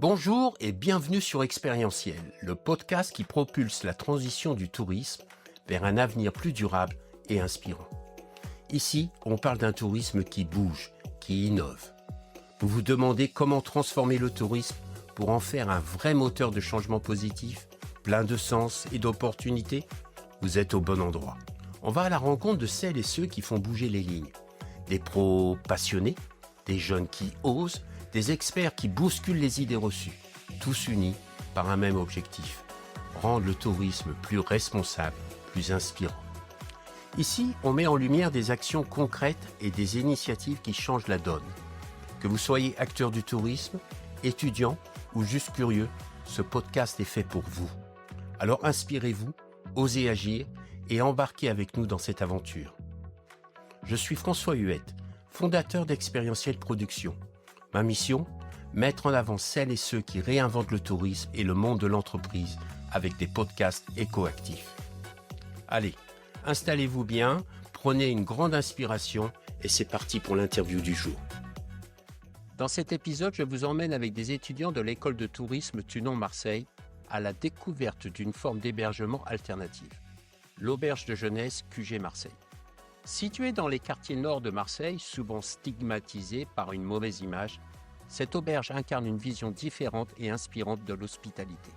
Bonjour et bienvenue sur Expérientiel, le podcast qui propulse la transition du tourisme vers un avenir plus durable et inspirant. Ici, on parle d'un tourisme qui bouge, qui innove. Vous vous demandez comment transformer le tourisme pour en faire un vrai moteur de changement positif, plein de sens et d'opportunités? Vous êtes au bon endroit. On va à la rencontre de celles et ceux qui font bouger les lignes. Des pros passionnés, des jeunes qui osent, des experts qui bousculent les idées reçues, tous unis par un même objectif, rendre le tourisme plus responsable, plus inspirant. Ici, on met en lumière des actions concrètes et des initiatives qui changent la donne. Que vous soyez acteur du tourisme, étudiant ou juste curieux, ce podcast est fait pour vous. Alors inspirez-vous, osez agir et embarquez avec nous dans cette aventure. Je suis François Huette, fondateur d'Expérientiel Production. Ma mission, mettre en avant celles et ceux qui réinventent le tourisme et le monde de l'entreprise avec des podcasts écoactifs. Allez, installez-vous bien, prenez une grande inspiration et c'est parti pour l'interview du jour. Dans cet épisode, je vous emmène avec des étudiants de l'école de tourisme Tunon-Marseille à la découverte d'une forme d'hébergement alternative, l'auberge de jeunesse QG Marseille. Située dans les quartiers nord de Marseille, souvent stigmatisée par une mauvaise image, cette auberge incarne une vision différente et inspirante de l'hospitalité.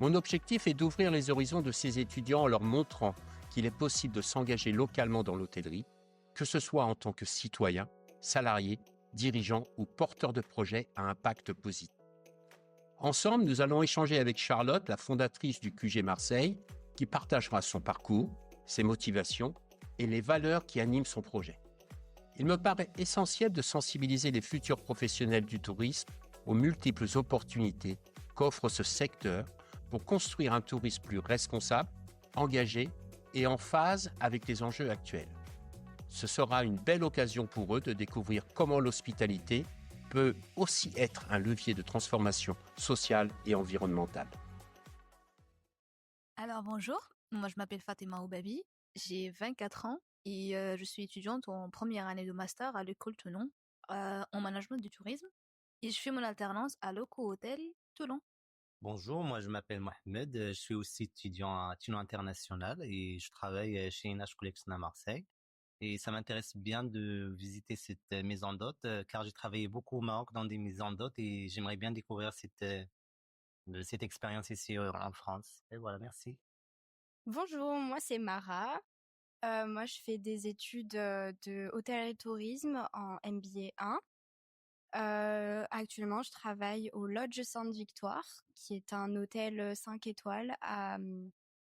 Mon objectif est d'ouvrir les horizons de ces étudiants en leur montrant qu'il est possible de s'engager localement dans l'hôtellerie, que ce soit en tant que citoyen, salarié, dirigeant ou porteur de projet à impact positif. Ensemble, nous allons échanger avec Charlotte, la fondatrice du QG Marseille, qui partagera son parcours, ses motivations et les valeurs qui animent son projet. Il me paraît essentiel de sensibiliser les futurs professionnels du tourisme aux multiples opportunités qu'offre ce secteur pour construire un tourisme plus responsable, engagé et en phase avec les enjeux actuels. Ce sera une belle occasion pour eux de découvrir comment l'hospitalité peut aussi être un levier de transformation sociale et environnementale. Alors bonjour, moi je m'appelle Fatima Oubabi, j'ai 24 ans et je suis étudiante en première année de master à l'école Toulon en management du tourisme et je fais mon alternance à Loco Hotel Toulon. Bonjour, moi je m'appelle Mohamed, je suis aussi étudiant à Tunon International et je travaille chez NH Collection à Marseille. Et ça m'intéresse bien de visiter cette maison d'hôte car j'ai travaillé beaucoup au Maroc dans des maisons d'hôtes et j'aimerais bien découvrir cette expérience ici en France. Et voilà, merci. Bonjour, moi c'est Mara. Moi je fais des études de hôtellerie et tourisme en MBA 1. Actuellement je travaille au Lodge Sainte-Victoire, qui est un hôtel 5 étoiles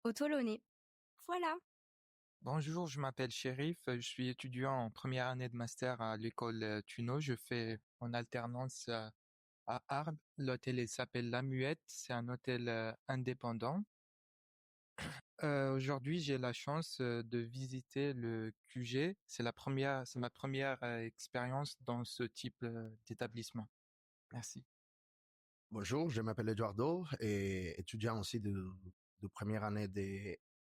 au Tolonais. Voilà. Bonjour, je m'appelle Chérif, je suis étudiant en première année de master à l'école Tuno. Je fais en alternance à Arles. L'hôtel il s'appelle La Muette, c'est un hôtel indépendant. Aujourd'hui, j'ai la chance de visiter le QG. C'est ma première expérience dans ce type d'établissement. Merci. Bonjour, je m'appelle Eduardo et étudiant aussi de première année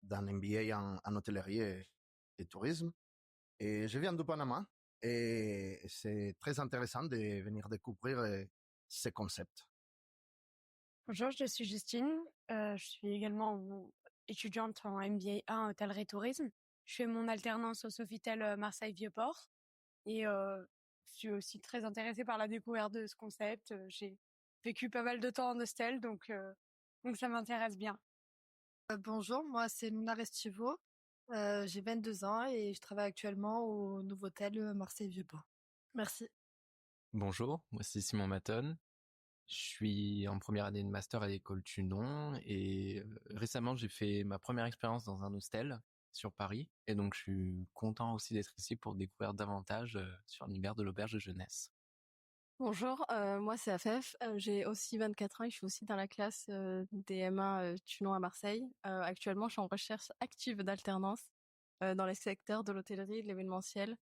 d'un MBA en hôtellerie et tourisme. Et je viens du Panama et c'est très intéressant de venir découvrir ces concepts. Bonjour, je suis Justine. Je suis également étudiante en MBA 1 hôtellerie tourisme. Je fais mon alternance au Sofitel Marseille Vieux-Port et je suis aussi très intéressée par la découverte de ce concept. J'ai vécu pas mal de temps en hostel, donc ça m'intéresse bien. Bonjour, moi c'est Luna Restivo, j'ai 22 ans et je travaille actuellement au Novotel Marseille-Vieux-Port. Merci. Bonjour, moi c'est Simon Maton. Je suis en première année de master à l'école Tunon et récemment j'ai fait ma première expérience dans un hostel sur Paris et donc je suis content aussi d'être ici pour découvrir davantage sur l'univers de l'auberge de jeunesse. Bonjour, moi c'est Afef, j'ai aussi 24 ans et je suis aussi dans la classe DM1 Tunon à Marseille. Actuellement je suis en recherche active d'alternance dans les secteurs de l'hôtellerie, de l'événementiel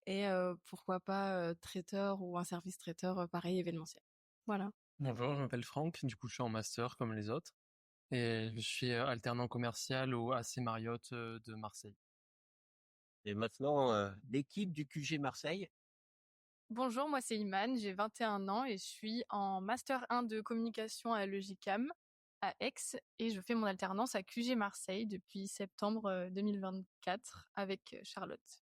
et pourquoi pas traiteur ou un service traiteur pareil événementiel. Voilà. Bonjour, je m'appelle Franck, du coup je suis en master comme les autres et je suis alternant commercial au AC Marriott de Marseille. Et maintenant, l'équipe du QG Marseille, Bonjour, moi c'est Imane, j'ai 21 ans et je suis en Master 1 de communication à l'EJCAM à Aix et je fais mon alternance à QG Marseille depuis septembre 2024 avec Charlotte.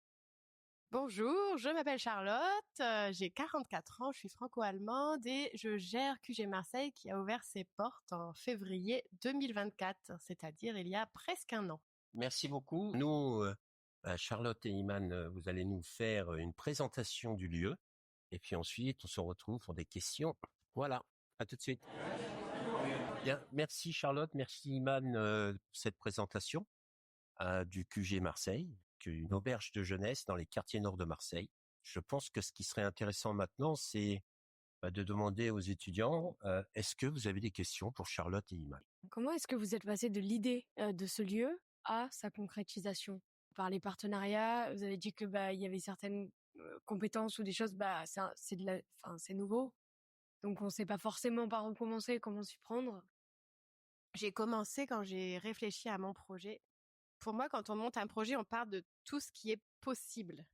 Bonjour, je m'appelle Charlotte, j'ai 44 ans, je suis franco-allemande et je gère QG Marseille qui a ouvert ses portes en février 2024, c'est-à-dire il y a presque un an. Merci beaucoup. Nous, Charlotte et Iman, vous allez nous faire une présentation du lieu. Et puis ensuite, on se retrouve pour des questions. Voilà, à tout de suite. Bien, merci Charlotte, merci Iman pour cette présentation du QG Marseille, une auberge de jeunesse dans les quartiers nord de Marseille. Je pense que ce qui serait intéressant maintenant, c'est de demander aux étudiants, est-ce que vous avez des questions pour Charlotte et Iman? Comment est-ce que vous êtes passé de l'idée de ce lieu à sa concrétisation? Par les partenariats, vous avez dit que il y avait certaines compétences ou des choses, c'est nouveau, donc on sait pas forcément par où commencer, comment s'y prendre. J'ai commencé quand j'ai réfléchi à mon projet. Pour moi, quand on monte un projet, on part de tout ce qui est possible.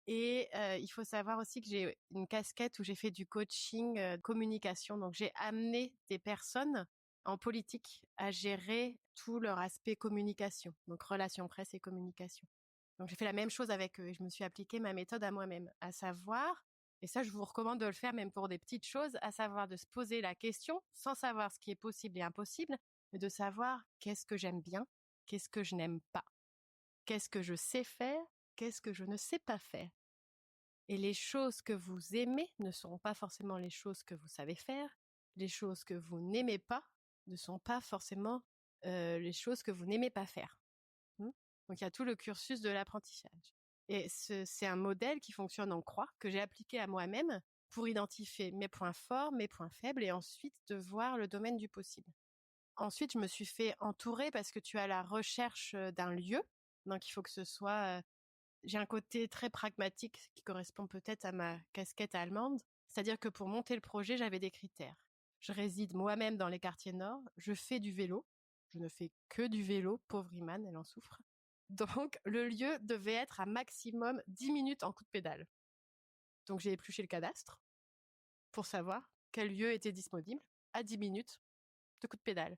Et il faut savoir aussi que j'ai une casquette où j'ai fait du coaching communication. Donc, j'ai amené des personnes en politique à gérer tout leur aspect communication, donc relations presse et communication. Donc, j'ai fait la même chose avec eux et je me suis appliqué ma méthode à moi-même, à savoir, et ça, je vous recommande de le faire même pour des petites choses, à savoir de se poser la question sans savoir ce qui est possible et impossible, mais de savoir qu'est-ce que j'aime bien, qu'est-ce que je n'aime pas, qu'est-ce que je sais faire, qu'est-ce que je ne sais pas faire. Et les choses que vous aimez ne seront pas forcément les choses que vous savez faire. Les choses que vous n'aimez pas ne sont pas forcément les choses que vous n'aimez pas faire. Donc, il y a tout le cursus de l'apprentissage. Et c'est un modèle qui fonctionne en croix, que j'ai appliqué à moi-même pour identifier mes points forts, mes points faibles, et ensuite de voir le domaine du possible. Ensuite, je me suis fait entourer parce que tu as la recherche d'un lieu. Donc, il faut que ce soit... j'ai un côté très pragmatique qui correspond peut-être à ma casquette allemande. C'est-à-dire que pour monter le projet, j'avais des critères. Je réside moi-même dans les quartiers nord. Je fais du vélo. Je ne fais que du vélo. Pauvre Iman, elle en souffre. Donc, le lieu devait être à maximum 10 minutes en coup de pédale. Donc, j'ai épluché le cadastre pour savoir quel lieu était disponible à 10 minutes de coup de pédale.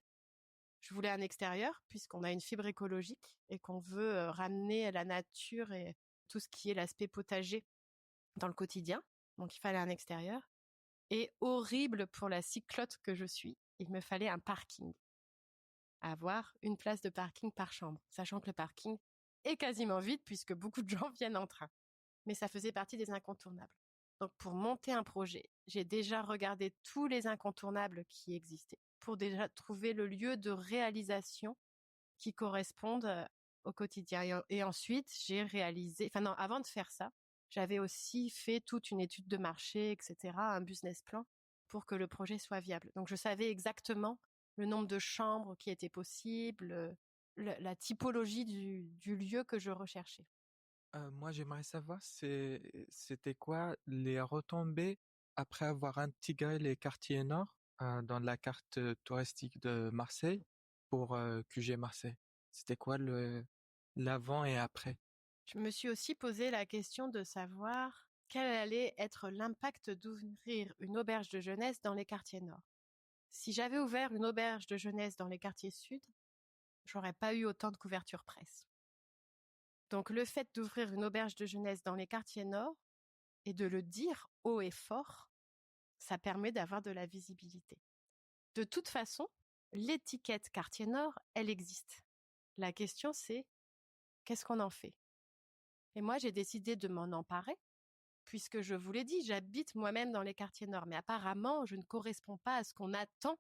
Je voulais un extérieur puisqu'on a une fibre écologique et qu'on veut ramener la nature et tout ce qui est l'aspect potager dans le quotidien. Donc, il fallait un extérieur. Et horrible pour la cyclotte que je suis, il me fallait un parking. Avoir une place de parking par chambre, sachant que le parking est quasiment vide puisque beaucoup de gens viennent en train. Mais ça faisait partie des incontournables. Donc, pour monter un projet, j'ai déjà regardé tous les incontournables qui existaient pour déjà trouver le lieu de réalisation qui corresponde au quotidien. Et ensuite, j'ai réalisé... Enfin non, avant de faire ça, j'avais aussi fait toute une étude de marché, etc., un business plan pour que le projet soit viable. Donc, je savais exactement le nombre de chambres qui étaient possibles, la typologie du lieu que je recherchais. Moi, j'aimerais savoir, c'était quoi les retombées après avoir intégré les quartiers nord dans la carte touristique de Marseille pour QG Marseille. C'était quoi l'avant et après? Je me suis aussi posé la question de savoir quel allait être l'impact d'ouvrir une auberge de jeunesse dans les quartiers nord. Si j'avais ouvert une auberge de jeunesse dans les quartiers sud, j'aurais pas eu autant de couverture presse. Donc le fait d'ouvrir une auberge de jeunesse dans les quartiers nord et de le dire haut et fort, ça permet d'avoir de la visibilité. De toute façon, l'étiquette quartier nord, elle existe. La question c'est, qu'est-ce qu'on en fait? Et moi, j'ai décidé de m'en emparer, puisque je vous l'ai dit, j'habite moi-même dans les quartiers nord, mais apparemment, je ne corresponds pas à ce qu'on attend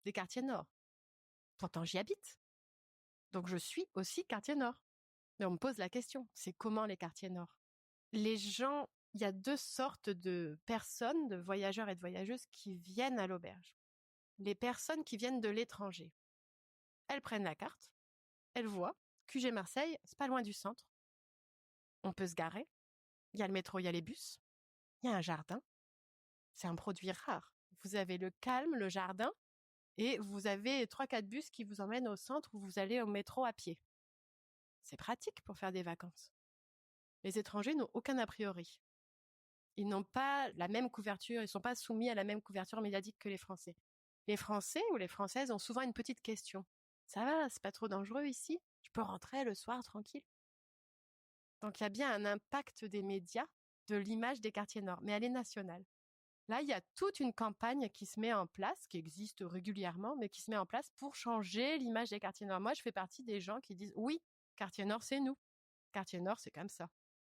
des quartiers nord. Pourtant, j'y habite. Donc, je suis aussi quartier nord. Mais on me pose la question, c'est comment les quartiers nord? Les gens, il y a deux sortes de personnes, de voyageurs et de voyageuses qui viennent à l'auberge. Les personnes qui viennent de l'étranger. Elles prennent la carte, elles voient, QG Marseille, c'est pas loin du centre. On peut se garer. Il y a le métro, il y a les bus. Il y a un jardin. C'est un produit rare. Vous avez le calme, le jardin, et vous avez 3-4 bus qui vous emmènent au centre où vous allez au métro à pied. C'est pratique pour faire des vacances. Les étrangers n'ont aucun a priori. Ils n'ont pas la même couverture, ils sont pas soumis à la même couverture médiatique que les Français. Les Français ou les Françaises ont souvent une petite question. Ça va, c'est pas trop dangereux ici? Je peux rentrer le soir tranquille? Donc il y a bien un impact des médias, de l'image des quartiers nord, mais elle est nationale. Là, il y a toute une campagne qui se met en place, qui existe régulièrement, mais qui se met en place pour changer l'image des quartiers nord. Moi, je fais partie des gens qui disent oui, quartier nord, c'est nous. Quartier nord, c'est comme ça.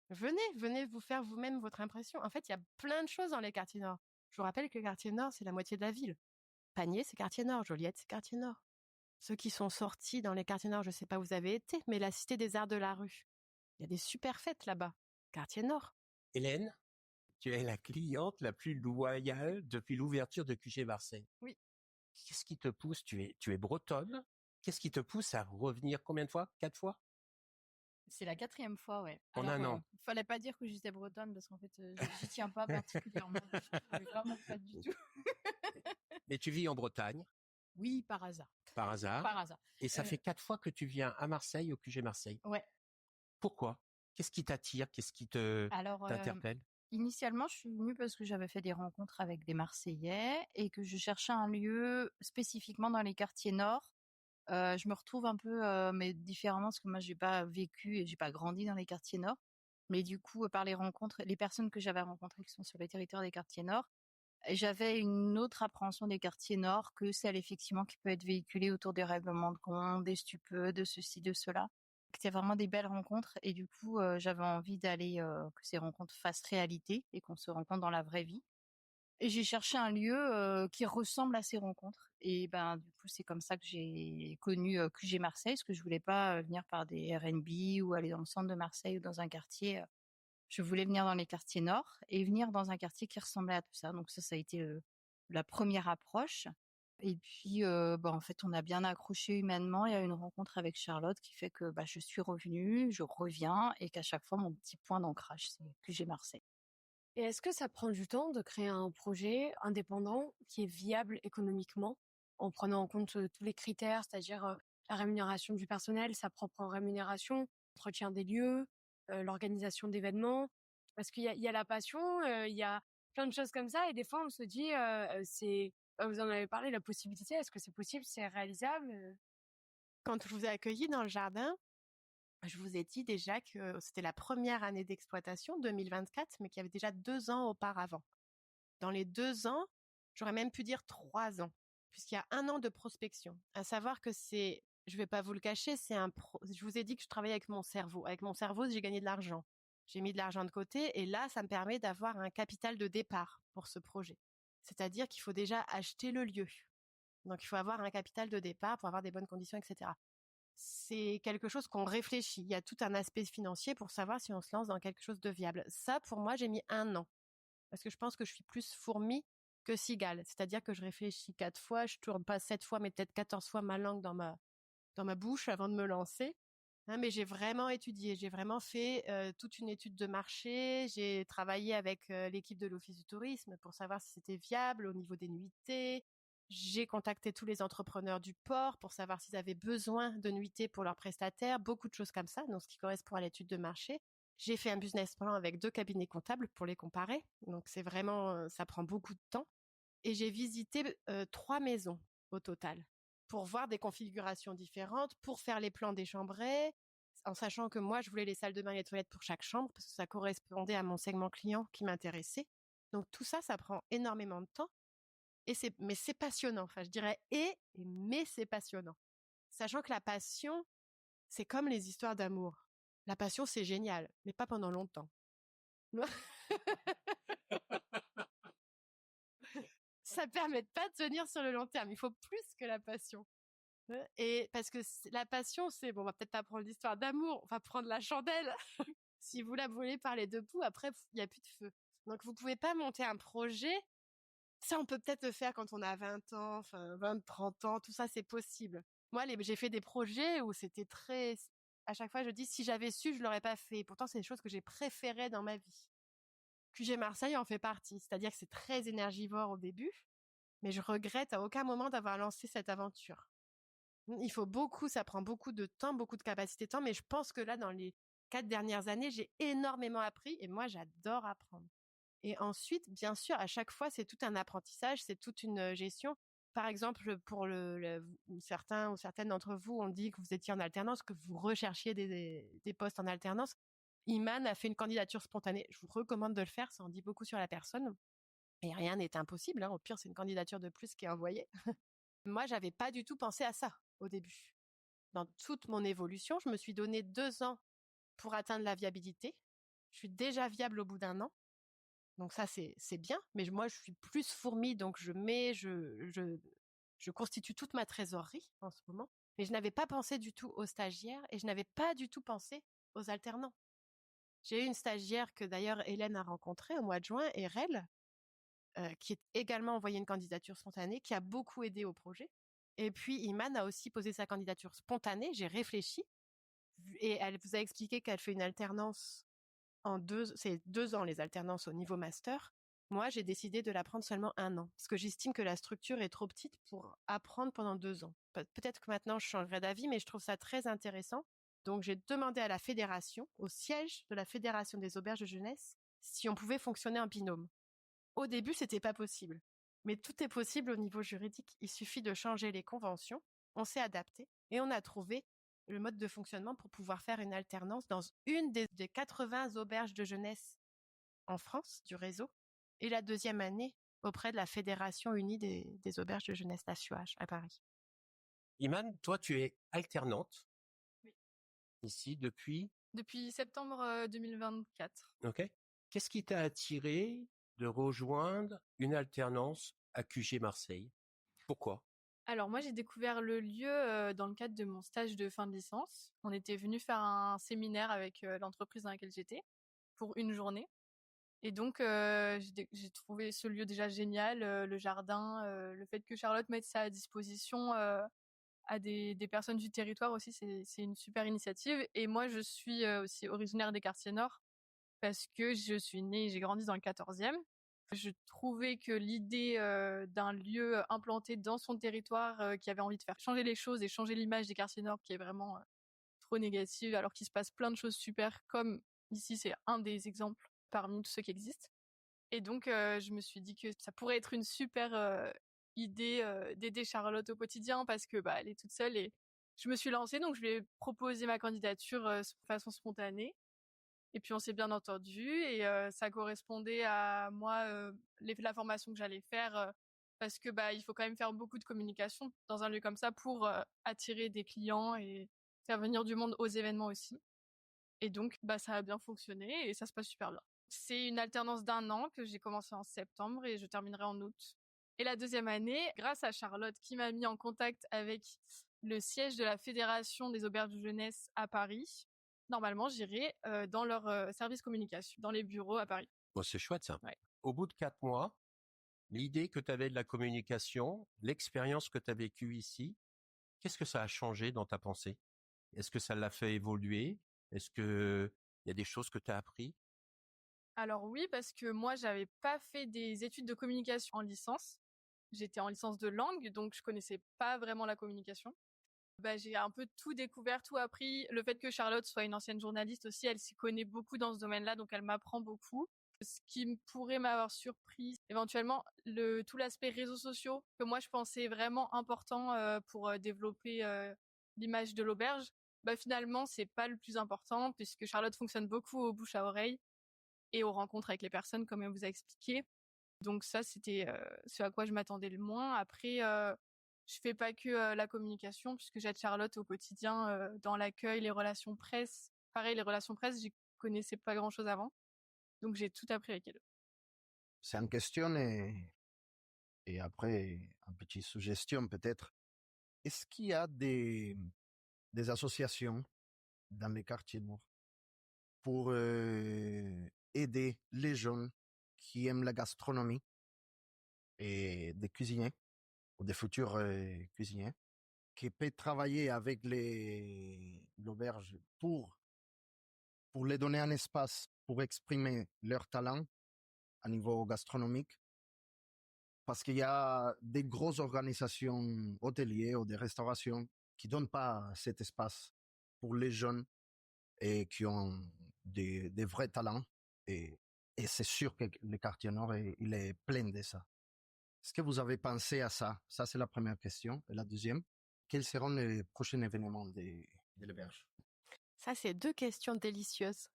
Venez vous faire vous-même votre impression. En fait, il y a plein de choses dans les quartiers nord. Je vous rappelle que le quartier nord, c'est la moitié de la ville. Panier, c'est quartier nord. Joliette, c'est quartier nord. Ceux qui sont sortis dans les quartiers nord, je ne sais pas où vous avez été, mais la Cité des Arts de la Rue. Il y a des super fêtes là-bas. Quartier nord. Hélène, tu es la cliente la plus loyale depuis l'ouverture de QG Marseille. Oui. Qu'est-ce qui te pousse? Tu es bretonne. Qu'est-ce qui te pousse à revenir combien de fois? 4 fois? C'est la 4e fois, ouais. En Alors, un an. fallait pas dire que j'étais bretonne parce qu'en fait, j'y tiens pas particulièrement. Vraiment pas du tout. Mais tu vis en Bretagne, Oui, par hasard. par hasard. Par hasard. Et ça fait 4 fois que tu viens à Marseille, au QG Marseille. Ouais. Pourquoi? Qu'est-ce qui t'attire? Qu'est-ce qui Alors, t'interpelle? initialement, je suis venue parce que j'avais fait des rencontres avec des Marseillais et que je cherchais un lieu spécifiquement dans les quartiers nord. Je me retrouve un peu, mais différemment parce que moi, j'ai pas vécu et j'ai pas grandi dans les quartiers nord. Mais du coup, par les rencontres, les personnes que j'avais rencontrées qui sont sur le territoire des quartiers nord, j'avais une autre appréhension des quartiers nord que celle effectivement qui peut être véhiculée autour des règlements de compte, des stupeux, de ceci, de cela. C'était vraiment des belles rencontres et du coup, j'avais envie d'aller, que ces rencontres fassent réalité et qu'on se rencontre dans la vraie vie. Et j'ai cherché un lieu, qui ressemble à ces rencontres et ben, du coup, c'est comme ça que j'ai connu, QG Marseille, parce que je voulais pas, venir par des Airbnb ou aller dans le centre de Marseille ou dans un quartier, je voulais venir dans les quartiers nord et venir dans un quartier qui ressemblait à tout ça. Donc ça a été, la première approche et puis, bah, en fait, on a bien accroché humainement. Il y a eu une rencontre avec Charlotte qui fait que, bah, je suis revenue, je reviens et qu'à chaque fois, mon petit point d'ancrage, c'est QG Marseille. Et est-ce que ça prend du temps de créer un projet indépendant qui est viable économiquement en prenant en compte tous les critères, c'est-à-dire la rémunération du personnel, sa propre rémunération, l'entretien des lieux, l'organisation d'événements? Parce qu'il y a la passion, il y a plein de choses comme ça et des fois on se dit, vous en avez parlé, la possibilité, est-ce que c'est possible, c'est réalisable? Quand je vous ai accueilli dans le jardin, je vous ai dit déjà que c'était la première année d'exploitation, 2024, mais qu'il y avait déjà 2 ans auparavant. Dans les 2 ans, j'aurais même pu dire 3 ans, puisqu'il y a 1 an de prospection. À savoir que je vais pas vous le cacher, je vous ai dit que je travaillais avec mon cerveau. Avec mon cerveau, j'ai gagné de l'argent. J'ai mis de l'argent de côté et là, ça me permet d'avoir un capital de départ pour ce projet. C'est-à-dire qu'il faut déjà acheter le lieu. Donc, il faut avoir un capital de départ pour avoir des bonnes conditions, etc. C'est quelque chose qu'on réfléchit. Il y a tout un aspect financier pour savoir si on se lance dans quelque chose de viable. Ça, pour moi, j'ai mis 1 an. Parce que je pense que je suis plus fourmi que cigale. C'est-à-dire que je réfléchis 4 fois, je tourne pas 7 fois, mais peut-être 14 fois ma langue dans ma bouche avant de me lancer. Hein, mais j'ai vraiment étudié, j'ai vraiment fait toute une étude de marché. J'ai travaillé avec l'équipe de l'Office du tourisme pour savoir si c'était viable au niveau des nuitées. J'ai contacté tous les entrepreneurs du port pour savoir s'ils avaient besoin de nuitées pour leurs prestataires, beaucoup de choses comme ça, donc ce qui correspond à l'étude de marché. J'ai fait un business plan avec 2 cabinets comptables pour les comparer, donc c'est vraiment, ça prend beaucoup de temps. Et j'ai visité 3 maisons au total pour voir des configurations différentes, pour faire les plans des chambrées, en sachant que moi, je voulais les salles de bain et les toilettes pour chaque chambre parce que ça correspondait à mon segment client qui m'intéressait. Donc tout ça, ça prend énormément de temps. Mais c'est passionnant. Enfin, je dirais mais c'est passionnant. Sachant que la passion, c'est comme les histoires d'amour. La passion, c'est génial, mais pas pendant longtemps. Ça permet pas de tenir sur le long terme. Il faut plus que la passion. Et parce que la passion, c'est bon, on va peut-être pas prendre l'histoire d'amour, on va prendre la chandelle. Si vous la brûlez par les 2 bouts, après, il y a plus de feu. Donc, vous pouvez pas monter un projet. Ça, on peut peut-être le faire quand on a 20 ans, enfin 20, 30 ans, tout ça, c'est possible. Moi, j'ai fait des projets où c'était à chaque fois, je dis, si j'avais su, je l'aurais pas fait. Pourtant, c'est des choses que j'ai préférées dans ma vie. QG Marseille en fait partie. C'est-à-dire que c'est très énergivore au début, mais je regrette à aucun moment d'avoir lancé cette aventure. Ça prend beaucoup de temps, beaucoup de capacité de temps, mais je pense que là, dans les 4 dernières années, j'ai énormément appris et moi, j'adore apprendre. Et ensuite, bien sûr, à chaque fois, c'est tout un apprentissage, c'est toute une gestion. Par exemple, pour certains ou certaines d'entre vous ont dit que vous étiez en alternance, que vous recherchiez des postes en alternance. Iman a fait une candidature spontanée. Je vous recommande de le faire, ça en dit beaucoup sur la personne. Et rien n'est impossible, hein. Au pire, c'est une candidature de plus qui est envoyée. Moi, j'avais pas du tout pensé à ça au début. Dans toute mon évolution, je me suis donné 2 ans pour atteindre la viabilité. Je suis déjà viable au bout d'1 an. Donc ça, c'est bien. Mais moi, je suis plus fourmi, donc je constitue toute ma trésorerie en ce moment. Mais je n'avais pas pensé du tout aux stagiaires et je n'avais pas du tout pensé aux alternants. J'ai eu une stagiaire que d'ailleurs Hélène a rencontrée au mois de juin, Erel, qui a également envoyé une candidature spontanée, qui a beaucoup aidé au projet. Et puis Iman a aussi posé sa candidature spontanée. J'ai réfléchi et elle vous a expliqué qu'elle fait une alternance c'est 2 ans les alternances au niveau master. Moi, j'ai décidé de la prendre seulement 1 an parce que j'estime que la structure est trop petite pour apprendre pendant 2 ans. Peut-être que maintenant je changerai d'avis, mais je trouve ça très intéressant. Donc, j'ai demandé à la fédération, au siège de la fédération des auberges de jeunesse, si on pouvait fonctionner en binôme. Au début, c'était pas possible. Mais tout est possible au niveau juridique. Il suffit de changer les conventions. On s'est adapté et on a trouvé le mode de fonctionnement pour pouvoir faire une alternance dans une des 80 auberges de jeunesse en France du réseau et la 2e année auprès de la Fédération unie des auberges de jeunesse, la FUAJ, à Paris. Iman, toi, tu es alternante Oui. ici depuis. Depuis septembre 2024. Ok. Qu'est-ce qui t'a attiré de rejoindre une alternance à QG Marseille? Pourquoi? Alors moi, j'ai découvert le lieu dans le cadre de mon stage de fin de licence. On était venu faire un séminaire avec l'entreprise dans laquelle j'étais pour une journée. Et donc, j'ai trouvé ce lieu déjà génial, le jardin, le fait que Charlotte mette ça à disposition à des personnes du territoire aussi, c'est une super initiative. Et moi, je suis aussi originaire des quartiers nord parce que je suis née et j'ai grandi dans le 14e. Je trouvais que l'idée d'un lieu implanté dans son territoire qui avait envie de faire changer les choses et changer l'image des quartiers nord qui est vraiment trop négative alors qu'il se passe plein de choses super comme ici c'est un des exemples parmi tous ceux qui existent. Et donc je me suis dit que ça pourrait être une super idée d'aider Charlotte au quotidien parce que elle est toute seule et je me suis lancée donc je lui ai proposé ma candidature de façon spontanée. Et puis on s'est bien entendu et ça correspondait à moi la formation que j'allais faire parce que il faut quand même faire beaucoup de communication dans un lieu comme ça pour attirer des clients et faire venir du monde aux événements aussi. Et donc ça a bien fonctionné et ça se passe super bien. C'est une alternance d'1 an que j'ai commencé en septembre et je terminerai en août. Et la 2e année, grâce à Charlotte qui m'a mis en contact avec le siège de la Fédération des auberges de jeunesse à Paris, normalement, j'irai dans leur service communication, dans les bureaux à Paris. Bon, c'est chouette ça. Ouais. Au bout de 4 mois, l'idée que tu avais de la communication, l'expérience que tu as vécue ici, qu'est-ce que ça a changé dans ta pensée? Est-ce que ça l'a fait évoluer? Est-ce que il y a des choses que tu as appris? Alors oui, parce que moi, j'avais pas fait des études de communication en licence. J'étais en licence de langue, donc je connaissais pas vraiment la communication. J'ai un peu tout découvert, tout appris. Le fait que Charlotte soit une ancienne journaliste aussi, elle s'y connaît beaucoup dans ce domaine-là, donc elle m'apprend beaucoup. Ce qui pourrait m'avoir surpris, éventuellement, tout l'aspect réseaux sociaux, que moi je pensais vraiment important pour développer l'image de l'auberge. Finalement, c'est pas le plus important, puisque Charlotte fonctionne beaucoup au bouche à oreille et aux rencontres avec les personnes, comme elle vous a expliqué. Donc ça, c'était ce à quoi je m'attendais le moins. Après, je fais pas que la communication, puisque j'aide Charlotte au quotidien dans l'accueil, les relations presse. Pareil, les relations presse, j'y connaissais pas grand-chose avant. Donc j'ai tout appris avec elle. C'est une question et après, une petite suggestion peut-être. Est-ce qu'il y a des associations dans les quartiers nord pour aider les jeunes qui aiment la gastronomie et des cuisiniers ou des futurs cuisiniers qui peuvent travailler avec l'auberge pour les donner un espace pour exprimer leur talent à niveau gastronomique? Parce qu'il y a des grosses organisations hôtelières ou des restaurations qui donnent pas cet espace pour les jeunes et qui ont des vrais talents. Et Et c'est sûr que le quartier nord, il est plein de ça. Est-ce que vous avez pensé à ça? Ça, c'est la première question. Et la deuxième, quels seront les prochains événements de l'auberge? Ça, c'est 2 questions délicieuses.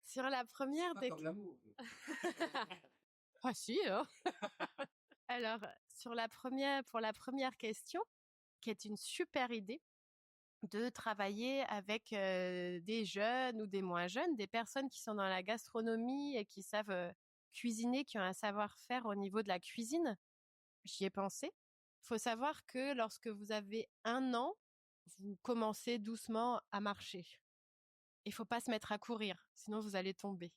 Sur la première des Ah si, hein. Alors, pour la première question, qui est une super idée, de travailler avec des jeunes ou des moins jeunes, des personnes qui sont dans la gastronomie et qui savent cuisiner, qui ont un savoir-faire au niveau de la cuisine. J'y ai pensé. Il faut savoir que lorsque vous avez 1 an, vous commencez doucement à marcher. Il faut pas se mettre à courir, sinon vous allez tomber.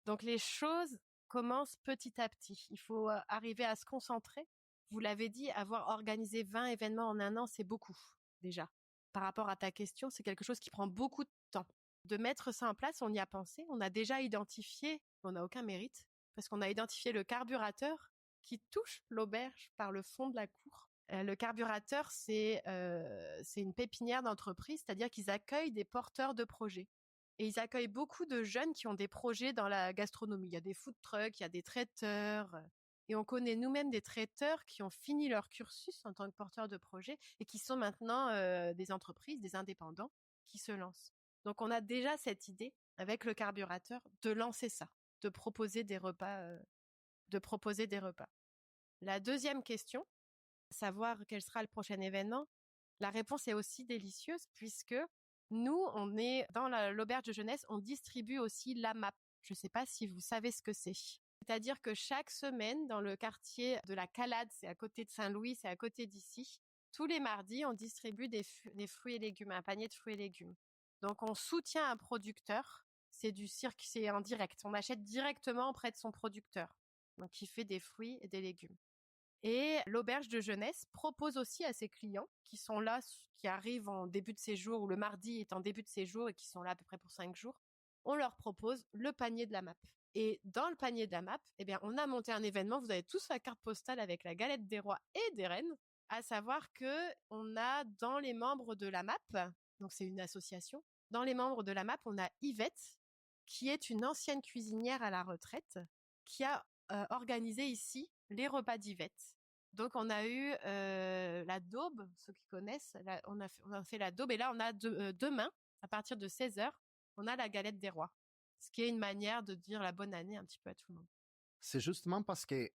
Donc les choses commencent petit à petit. Il faut arriver à se concentrer. Vous l'avez dit, avoir organisé 20 événements en 1 an, c'est beaucoup déjà. Par rapport à ta question, c'est quelque chose qui prend beaucoup de temps. De mettre ça en place, on y a pensé. On a déjà identifié, on n'a aucun mérite, parce qu'on a identifié le carburateur qui touche l'auberge par le fond de la cour. Le carburateur, c'est une pépinière d'entreprise, c'est-à-dire qu'ils accueillent des porteurs de projets. Et ils accueillent beaucoup de jeunes qui ont des projets dans la gastronomie. Il y a des food trucks, il y a des traiteurs. Et on connaît nous-mêmes des traiteurs qui ont fini leur cursus en tant que porteurs de projets et qui sont maintenant des entreprises, des indépendants qui se lancent. Donc on a déjà cette idée avec le carburateur de lancer ça, de proposer des repas. La deuxième question, savoir quel sera le prochain événement, la réponse est aussi délicieuse puisque nous, on est dans l'auberge de jeunesse, on distribue aussi la MAP. Je ne sais pas si vous savez ce que c'est. C'est-à-dire que chaque semaine, dans le quartier de la Calade, c'est à côté de Saint-Louis, c'est à côté d'ici, tous les mardis, on distribue des fruits et légumes, un panier de fruits et légumes. Donc, on soutient un producteur. C'est du cirque, c'est en direct. On achète directement auprès de son producteur. Donc, il fait des fruits et des légumes. Et l'auberge de jeunesse propose aussi à ses clients qui sont là, qui arrivent en début de séjour, ou le mardi est en début de séjour et qui sont là à peu près pour 5 jours, on leur propose le panier de la MAP. Et dans le panier de la MAP, eh bien, on a monté un événement, vous avez tous la carte postale avec la galette des rois et des reines, à savoir que on a dans les membres de la MAP, donc c'est une association, dans les membres de la MAP, on a Yvette, qui est une ancienne cuisinière à la retraite, qui a organisé ici les repas d'Yvette. Donc on a eu la daube, ceux qui connaissent, on a fait la daube et là on a demain, à partir de 16h, on a la galette des rois. Ce qui est une manière de dire la bonne année un petit peu à tout le monde. C'est justement parce que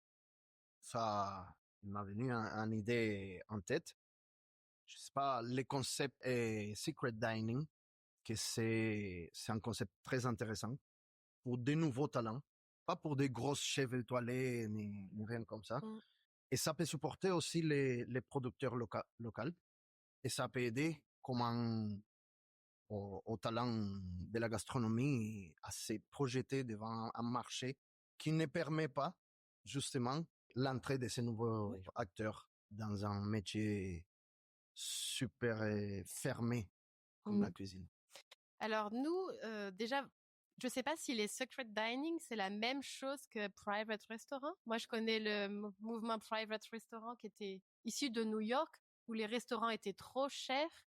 ça m'a venu une idée en tête. Je sais pas, le concept est secret dining, que c'est un concept très intéressant pour des nouveaux talents, pas pour des grosses chefs étoilés ni rien comme ça. Et ça peut supporter aussi les producteurs locaux et ça peut aider comme aux talents de la gastronomie à se projeter devant un marché qui ne permet pas justement l'entrée de ces nouveaux acteurs dans un métier super fermé comme la cuisine. Alors nous, déjà, je sais pas si les secret dining, c'est la même chose que private restaurant. Moi, je connais le mouvement private restaurant qui était issu de New York, où les restaurants étaient trop chers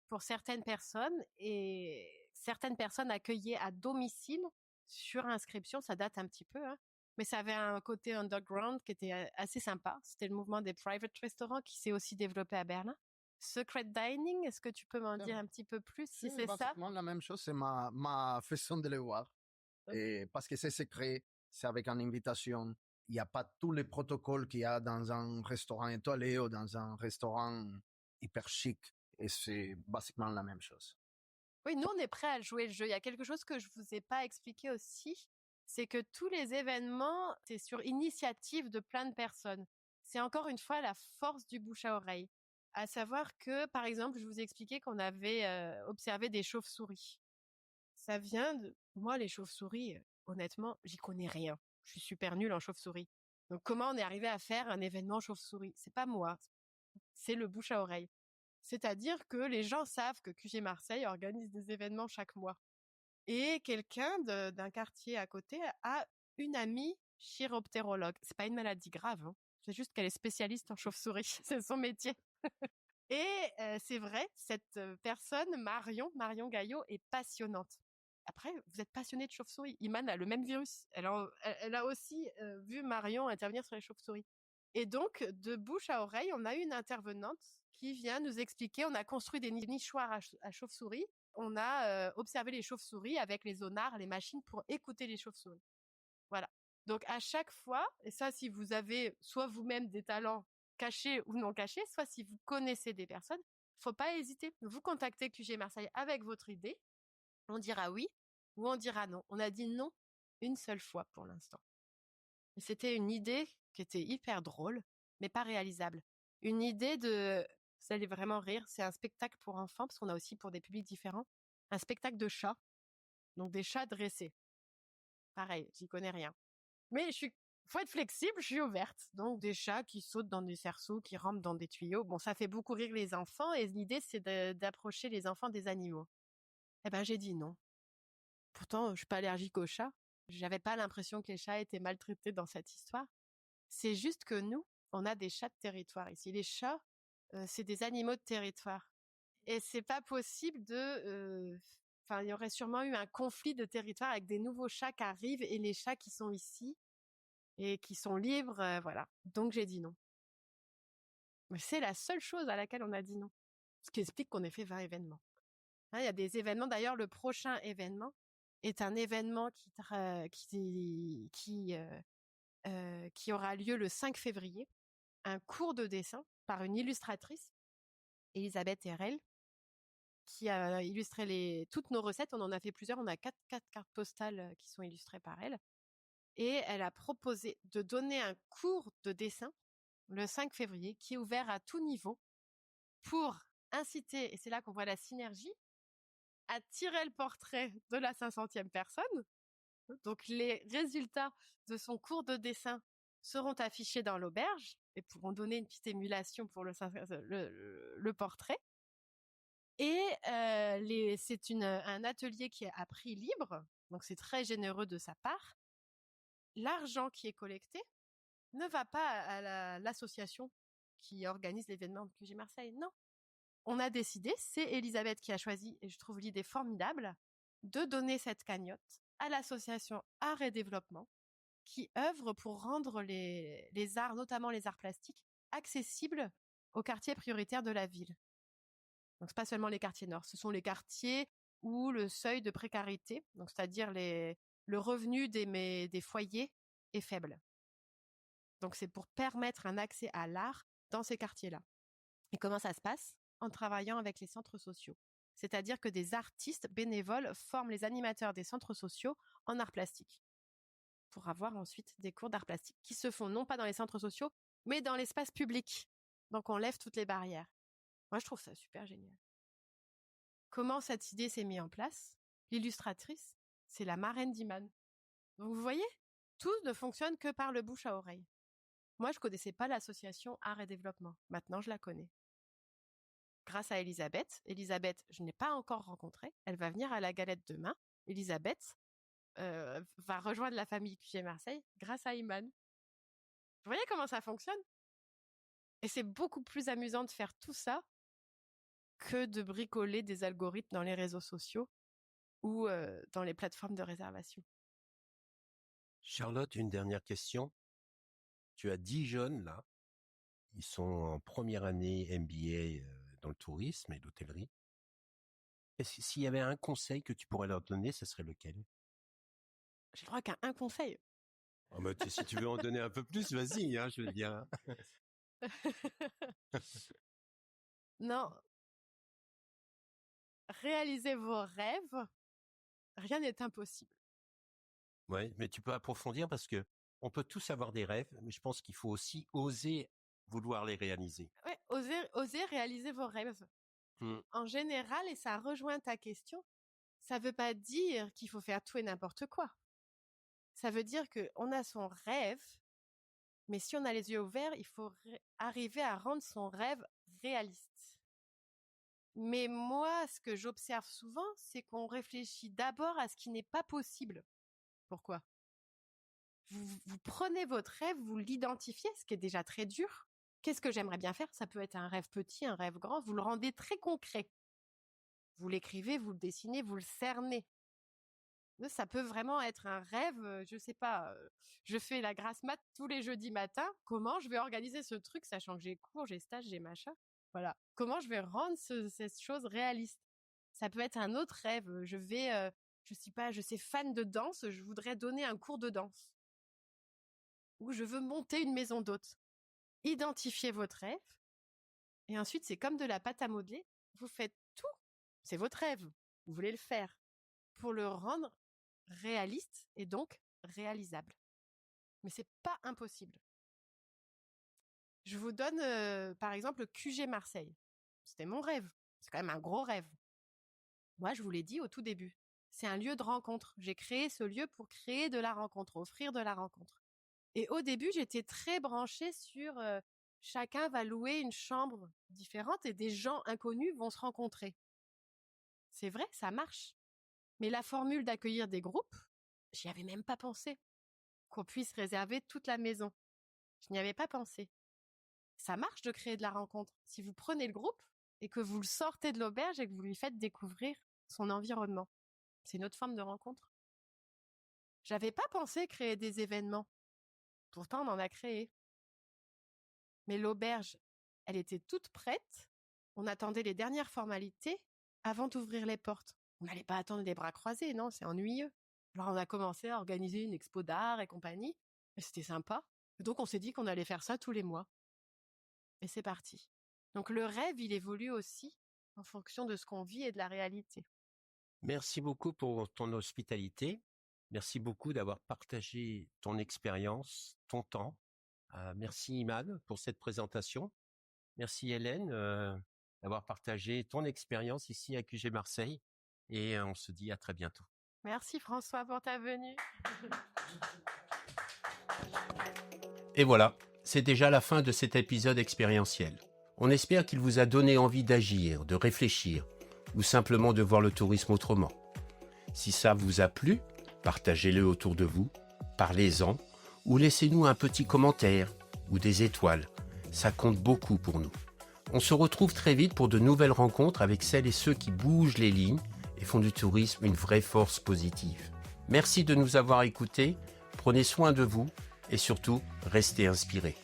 pour certaines personnes et certaines personnes accueillaient à domicile sur inscription. Ça date un petit peu, hein. Mais ça avait un côté underground qui était assez sympa. C'était le mouvement des private restaurants qui s'est aussi développé à Berlin. Secret dining, est-ce que tu peux m'en dire un petit peu plus si c'est ça? Basiquement la même chose, c'est ma façon de le voir. Et parce que c'est secret, c'est avec une invitation. Il n'y a pas tous les protocoles qu'il y a dans un restaurant étoilé ou dans un restaurant hyper chic. Et c'est basiquement la même chose. Oui, nous, on est prêts à jouer le jeu. Il y a quelque chose que je vous ai pas expliqué aussi, c'est que tous les événements, c'est sur initiative de plein de personnes. C'est encore une fois la force du bouche à oreille. À savoir que, par exemple, je vous ai expliqué qu'on avait observé des chauves-souris. Ça vient de... Moi, les chauves-souris, honnêtement, j'y connais rien. Je suis super nulle en chauve-souris. Donc, comment on est arrivé à faire un événement chauve-souris? C'est pas moi. C'est le bouche à oreille. C'est-à-dire que les gens savent que QG Marseille organise des événements chaque mois. Et quelqu'un d'un quartier à côté a une amie chiroptérologue. C'est pas une maladie grave, hein. C'est juste qu'elle est spécialiste en chauve-souris. C'est son métier. Et c'est vrai, cette personne, Marion Gaillot, est passionnante. après, vous êtes passionné de chauves-souris. Iman a le même virus. Elle a aussi vu Marion intervenir sur les chauves-souris. Et donc, de bouche à oreille, on a eu une intervenante qui vient nous expliquer. On a construit des nichoirs à chauves-souris. On a observé les chauves-souris avec les zonars, les machines pour écouter les chauves-souris. Voilà. Donc, à chaque fois, et ça, si vous avez soit vous-même des talents cachés ou non cachés, soit si vous connaissez des personnes, faut pas hésiter. Vous contactez QG Marseille avec votre idée. On dira oui ou on dira non. On a dit non une seule fois pour l'instant. Et c'était une idée qui était hyper drôle, mais pas réalisable. Une idée vous allez vraiment rire, c'est un spectacle pour enfants, parce qu'on a aussi pour des publics différents, un spectacle de chats. Donc des chats dressés. Pareil, j'y connais rien. Mais faut être flexible, je suis ouverte. Donc des chats qui sautent dans des cerceaux, qui rampent dans des tuyaux. Bon, ça fait beaucoup rire les enfants, et l'idée c'est d'approcher les enfants des animaux. Eh ben, j'ai dit non. Pourtant, je suis pas allergique aux chats. J'avais pas l'impression que les chats étaient maltraités dans cette histoire. C'est juste que nous, on a des chats de territoire ici. Les chats, c'est des animaux de territoire. Et c'est pas possible il y aurait sûrement eu un conflit de territoire avec des nouveaux chats qui arrivent et les chats qui sont ici et qui sont libres, voilà. Donc j'ai dit non. Mais c'est la seule chose à laquelle on a dit non. Ce qui explique qu'on ait fait 20 événements. Hein, il y a des événements. D'ailleurs, le prochain événement est un événement qui aura lieu le 5 février. Un cours de dessin par une illustratrice, Elisabeth Herrel, qui a illustré toutes nos recettes. On en a fait plusieurs. On a 4 cartes postales qui sont illustrées par elle. Et elle a proposé de donner un cours de dessin le 5 février qui est ouvert à tout niveau pour inciter, et c'est là qu'on voit la synergie, à tirer le portrait de la 500e personne. Donc, les résultats de son cours de dessin seront affichés dans l'auberge et pourront donner une petite émulation pour le portrait. Et c'est un atelier qui est à prix libre, donc c'est très généreux de sa part. L'argent qui est collecté ne va pas à l'association qui organise l'événement de QG Marseille, non. On a décidé, c'est Elisabeth qui a choisi, et je trouve l'idée formidable, de donner cette cagnotte à l'association Art et Développement, qui œuvre pour rendre les arts, notamment les arts plastiques, accessibles aux quartiers prioritaires de la ville. Donc c'est pas seulement les quartiers nord, ce sont les quartiers où le seuil de précarité, donc c'est-à-dire le revenu des foyers est faible. Donc c'est pour permettre un accès à l'art dans ces quartiers-là. Et comment ça se passe? En travaillant avec les centres sociaux. C'est-à-dire que des artistes bénévoles forment les animateurs des centres sociaux en art plastique. Pour avoir ensuite des cours d'art plastique qui se font non pas dans les centres sociaux, mais dans l'espace public. Donc on lève toutes les barrières. Moi je trouve ça super génial. Comment cette idée s'est mise en place? L'illustratrice, c'est la marraine d'Iman. Donc vous voyez, tout ne fonctionne que par le bouche à oreille. Moi je connaissais pas l'association Art et Développement. Maintenant je la connais. Grâce à Elisabeth. Elisabeth, je n'ai pas encore rencontré. Elle va venir à la galette demain. Elisabeth va rejoindre la famille QG Marseille grâce à Iman. Vous voyez comment ça fonctionne? Et c'est beaucoup plus amusant de faire tout ça que de bricoler des algorithmes dans les réseaux sociaux ou dans les plateformes de réservation. Charlotte, une dernière question. Tu as 10 jeunes là. Ils sont en première année MBA dans le tourisme et l'hôtellerie. S'il y avait un conseil que tu pourrais leur donner, ce serait lequel? J'ai le droit qu'à un conseil. Oh, mais si tu veux en donner un peu plus, vas-y, hein, je veux dire. Non. Réalisez vos rêves. Rien n'est impossible. Ouais, mais tu peux approfondir parce que on peut tous avoir des rêves, mais je pense qu'il faut aussi oser vouloir les réaliser. Ouais, oser réaliser vos rêves. En général, et ça rejoint ta question, ça veut pas dire qu'il faut faire tout et n'importe quoi. Ça veut dire qu'on a son rêve, mais si on a les yeux ouverts, il faut arriver à rendre son rêve réaliste. Mais moi, ce que j'observe souvent, c'est qu'on réfléchit d'abord à ce qui n'est pas possible. Pourquoi? Vous prenez votre rêve, vous l'identifiez, ce qui est déjà très dur. Qu'est-ce que j'aimerais bien faire? Ça peut être un rêve petit, un rêve grand. Vous le rendez très concret. Vous l'écrivez, vous le dessinez, vous le cernez. Ça peut vraiment être un rêve, je sais pas, je fais la grasse mat tous les jeudis matins. Comment je vais organiser ce truc, sachant que j'ai cours, j'ai stage, j'ai machin? Voilà. Comment je vais rendre cette chose réaliste? Ça peut être un autre rêve. Je sais pas, je suis fan de danse, je voudrais donner un cours de danse. Ou je veux monter une maison d'hôtes. Identifiez votre rêve. Et ensuite, c'est comme de la pâte à modeler. Vous faites tout. C'est votre rêve. Vous voulez le faire pour le rendre réaliste et donc réalisable. Mais c'est pas impossible. Je vous donne, par exemple, le QG Marseille. C'était mon rêve. C'est quand même un gros rêve. Moi, je vous l'ai dit au tout début. C'est un lieu de rencontre. J'ai créé ce lieu pour créer de la rencontre, offrir de la rencontre. Et au début, j'étais très branchée sur chacun va louer une chambre différente et des gens inconnus vont se rencontrer. C'est vrai, ça marche. Mais la formule d'accueillir des groupes, j'y avais même pas pensé. Qu'on puisse réserver toute la maison. Je n'y avais pas pensé. Ça marche de créer de la rencontre. Si vous prenez le groupe et que vous le sortez de l'auberge et que vous lui faites découvrir son environnement. C'est une autre forme de rencontre. J'avais pas pensé créer des événements. Pourtant, on en a créé. Mais l'auberge, elle était toute prête. On attendait les dernières formalités avant d'ouvrir les portes. On n'allait pas attendre les bras croisés, non, c'est ennuyeux. Alors on a commencé à organiser une expo d'art et compagnie. Et c'était sympa. Et donc on s'est dit qu'on allait faire ça tous les mois. Et c'est parti. Donc le rêve, il évolue aussi en fonction de ce qu'on vit et de la réalité. Merci beaucoup pour ton hospitalité. Merci beaucoup d'avoir partagé ton expérience, ton temps. Merci Imad pour cette présentation. Merci Hélène d'avoir partagé ton expérience ici à QG Marseille. Et on se dit à très bientôt. Merci François pour ta venue. Et voilà, c'est déjà la fin de cet épisode expérientiel. On espère qu'il vous a donné envie d'agir, de réfléchir ou simplement de voir le tourisme autrement. Si ça vous a plu, partagez-le autour de vous, parlez-en ou laissez-nous un petit commentaire ou des étoiles. Ça compte beaucoup pour nous. On se retrouve très vite pour de nouvelles rencontres avec celles et ceux qui bougent les lignes et font du tourisme une vraie force positive. Merci de nous avoir écoutés, prenez soin de vous et surtout, restez inspirés.